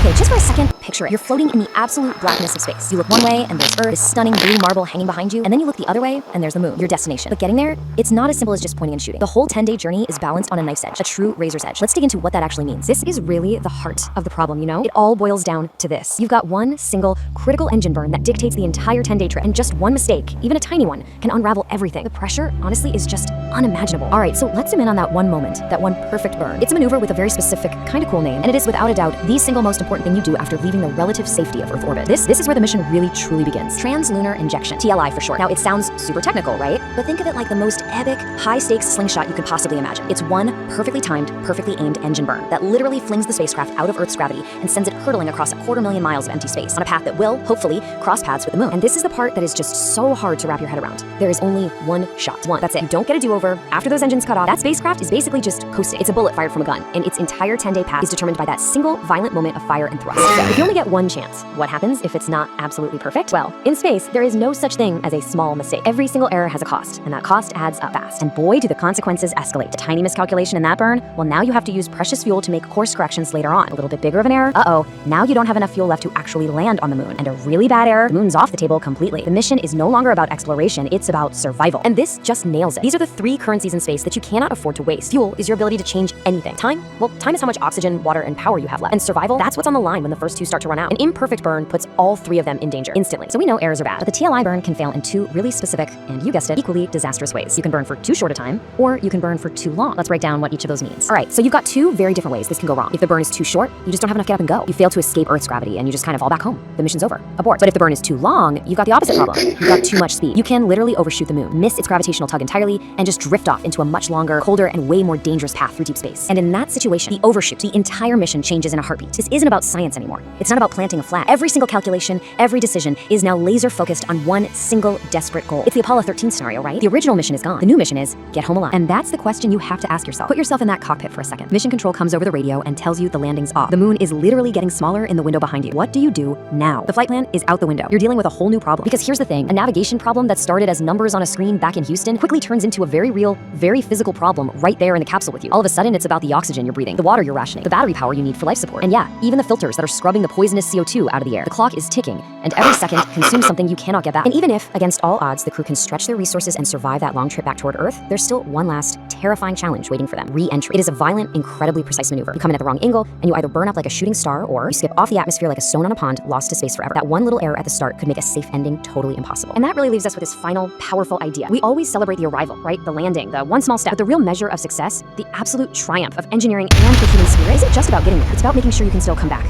Okay, just for a second, picture it. You're floating in the absolute blackness of space. You look one way, and there's Earth, this stunning blue marble hanging behind you, and then you look the other way, and there's the moon, your destination. But getting there, it's not as simple as just pointing and shooting. The whole 10-day journey is balanced on a knife's edge, a true razor's edge. Let's dig into what that actually means. This is really the heart of the problem, you know? It all boils down to this. You've got one single critical engine burn that dictates the entire 10-day trip, and just one mistake, even a tiny one, can unravel everything. The pressure, honestly, is just unimaginable. All right, so let's zoom in on that one moment, that one perfect burn. It's a maneuver with a very specific, kind of cool name, and it is without a doubt the single most important thing you do after leaving the relative safety of Earth orbit. This is where the mission really truly begins. Trans-lunar injection, TLI for short. Now, it sounds super technical, right? But think of it like the most epic, high-stakes slingshot you could possibly imagine. It's one perfectly timed, perfectly aimed engine burn that literally flings the spacecraft out of Earth's gravity and sends it hurtling across 250,000 miles of empty space on a path that will, hopefully, cross paths with the moon. And this is the part that is just so hard to wrap your head around. There is only one shot. One. That's it. You don't get a do-over. After those engines cut off, that spacecraft is basically just coasting. It's a bullet fired from a gun, and its entire 10-day path is determined by that single violent moment of fire and thrust. So, if you only get one chance, what happens if it's not absolutely perfect? Well, in space, there is no such thing as a small mistake. Every single error has a cost, and that cost adds up fast. And boy, do the consequences escalate. The tiny miscalculation in that burn, well, now you have to use precious fuel to make course corrections later on. A little bit bigger of an error? Uh-oh, now you don't have enough fuel left to actually land on the moon. And a really bad error, the moon's off the table completely. The mission is no longer about exploration, it's about survival. And this just nails it. These are the three currencies in space that you cannot afford to waste. Fuel is your ability to change anything. Time? Well, time is how much oxygen, water, and power you have left. And survival? That's what's on the line when the first two start to run out. An imperfect burn puts all three of them in danger instantly. So we know errors are bad, but the TLI burn can fail in two really specific, and you guessed it, equally disastrous ways. You can burn for too short a time, or you can burn for too long. Let's break down what each of those means. All right, so you've got two very different ways this can go wrong. If the burn is too short, you just don't have enough get up and go. You fail to escape Earth's gravity, and you just kind of fall back home. The mission's over. Abort. But if the burn is too long, you've got the opposite problem. You've got too much speed. You can literally overshoot the moon, miss its gravitational tug entirely, and just drift off into a much longer, colder, and way more dangerous path through deep space. And in that situation, the overshoot, the entire mission changes in a heartbeat. This isn't about science anymore. It's not about planting a flag. Every single calculation, every decision is now laser focused on one single desperate goal. It's the Apollo 13 scenario, right? The original mission is gone. The new mission is get home alive. And that's the question you have to ask yourself. Put yourself in that cockpit for a second. Mission control comes over the radio and tells you the landing's off. The moon is literally getting smaller in the window behind you. What do you do now? The flight plan is out the window. You're dealing with a whole new problem. Because here's the thing, a navigation problem that started as numbers on a screen back in Houston quickly turns into a very real, very physical problem right there in the capsule with you. All of a sudden, it's about the oxygen you're breathing, the water you're rationing, the battery power you need for life support. And yeah, even the filters that are scrubbing the poisonous CO2 out of the air. The clock is ticking, and every second consumes something you cannot get back. And even if, against all odds, the crew can stretch their resources and survive that long trip back toward Earth, there's still one last terrifying challenge waiting for them: re-entry. It is a violent, incredibly precise maneuver. You come in at the wrong angle, and you either burn up like a shooting star, or you skip off the atmosphere like a stone on a pond, lost to space forever. That one little error at the start could make a safe ending totally impossible. And that really leaves us with this final, powerful idea. We always celebrate the arrival, right? The landing, the one small step. But the real measure of success, the absolute triumph of engineering and the human spirit, isn't just about getting there. It's about making sure you can still come back.